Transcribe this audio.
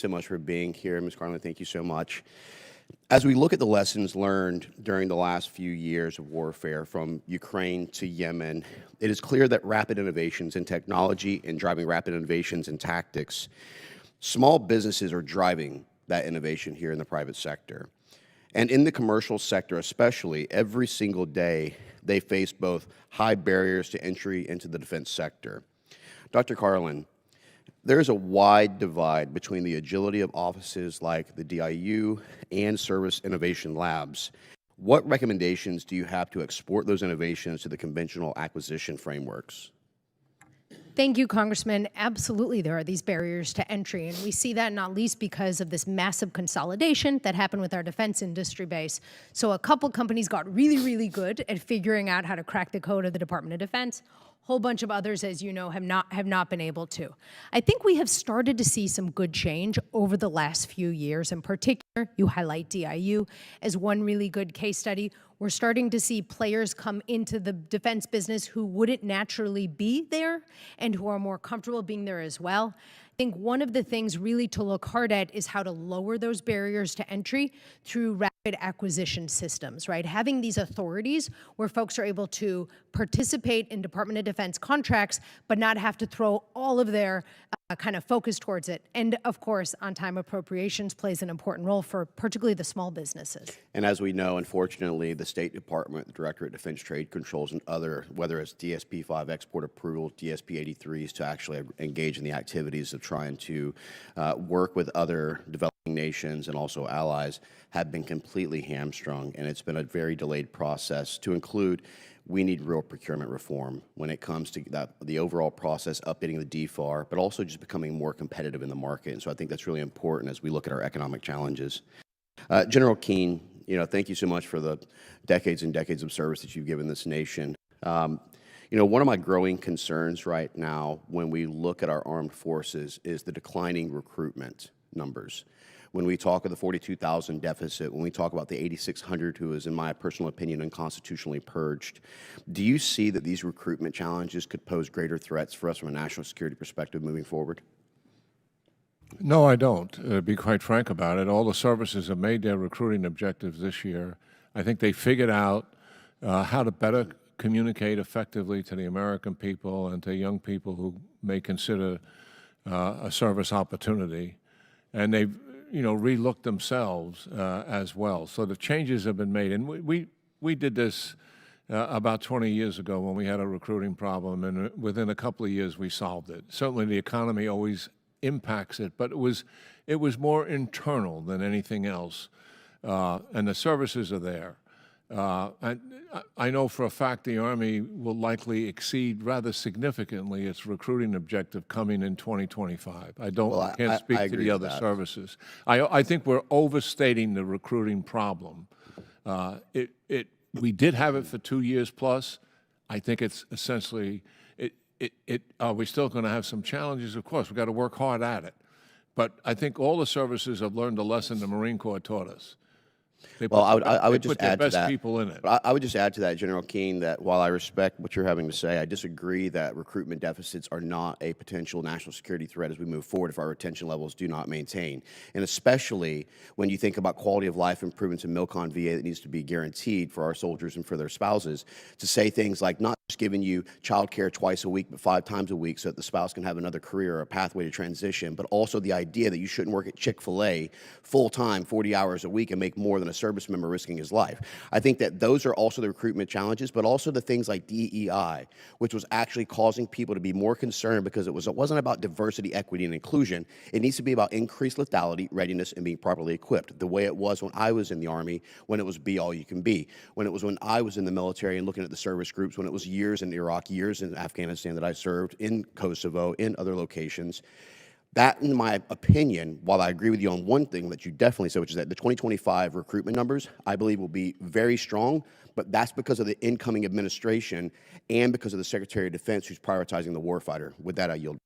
So much for being here. Ms. Carlin, thank you so much. As we look at the lessons learned during the last few years of warfare from Ukraine to Yemen, it is clear that rapid innovations in technology and driving rapid innovations in tactics, small businesses are driving that innovation here in the private sector. And in the commercial sector especially, every single day, they face both high barriers to entry into the defense sector. Dr. Carlin, there is a wide divide between the agility of offices like the DIU and service innovation labs. What recommendations do you have to export those innovations to the conventional acquisition frameworks? Thank you, Congressman. Absolutely, there are these barriers to entry, and we see that not least because of this massive consolidation that happened with our defense industry base. So a couple companies got really good at figuring out how to crack the code of the Department of Defense. Whole bunch of others, as you know, have not been able to. I think we have started to see some good change over the last few years. In particular, you highlight DIU as one really good case study. We're starting to see players come into the defense business who wouldn't naturally be there and who are more comfortable being there as well. I think one of the things really to look hard at is how to lower those barriers to entry through rapid acquisition systems, right? Having these authorities where folks are able to participate in Department of Defense contracts, but not have to throw all of their kind of focus towards it. And of course, on-time appropriations plays an important role for particularly the small businesses. And as we know, unfortunately, the State Department, the Directorate of Defense Trade Controls, and other, whether it's DSP-5 export approval, DSP-83s, to actually engage in the activities of trying to work with other developing nations and also allies, have been completely hamstrung. And it's been a very delayed process. To include, we need real procurement reform when it comes to the overall process, updating the DFAR, but also just becoming more competitive in the market. And so I think that's really important as we look at our economic challenges. General Keane, thank you so much for the decades and decades of service that you've given this nation. One of my growing concerns right now when we look at our armed forces is the declining recruitment numbers. When we talk of the 42,000 deficit, when we talk about the 8,600 who is, in my personal opinion, unconstitutionally purged, do you see that these recruitment challenges could pose greater threats for us from a national security perspective moving forward? No, I don't, to be quite frank about it. All the services have made their recruiting objectives this year. I think they figured out how to better communicate effectively to the American people and to young people who may consider a service opportunity. And they've relooked themselves as well. So the changes have been made. And we did this about 20 years ago when we had a recruiting problem, and within a couple of years we solved it. Certainly the economy always impacts it, but it was more internal than anything else. And the services are there. And I know for a fact the Army will likely exceed rather significantly its recruiting objective coming in 2025. I can't speak to the other services. I think we're overstating the recruiting problem. We did have it for 2 years plus. I think it's essentially, are we still going to have some challenges? Of course, we've got to work hard at it. But I think all the services have learned a lesson the Marine Corps taught us. Well, I would just add to that. People in it. I would just add to that, General Keane, that while I respect what you're having to say, I disagree that recruitment deficits are not a potential national security threat as we move forward if our retention levels do not maintain. And especially when you think about quality of life improvements in MILCON VA that needs to be guaranteed for our soldiers and for their spouses, to say things like not just giving you child care twice a week, but 5 times a week so that the spouse can have another career or a pathway to transition, but also the idea that you shouldn't work at Chick-fil-A full-time, 40 hours a week and make more than a service member risking his life. I think that those are also the recruitment challenges, but also the things like DEI, which was actually causing people to be more concerned because it wasn't about diversity, equity, and inclusion. It needs to be about increased lethality, readiness, and being properly equipped, the way it was when I was in the Army, when it was be all you can be, when I was in the military and looking at the service groups, when it was years in Iraq, years in Afghanistan that I served, in Kosovo, in other locations. That, in my opinion, while I agree with you on one thing that you definitely said, which is that the 2025 recruitment numbers, I believe, will be very strong, but that's because of the incoming administration and because of the Secretary of Defense who's prioritizing the warfighter. With that, I yield.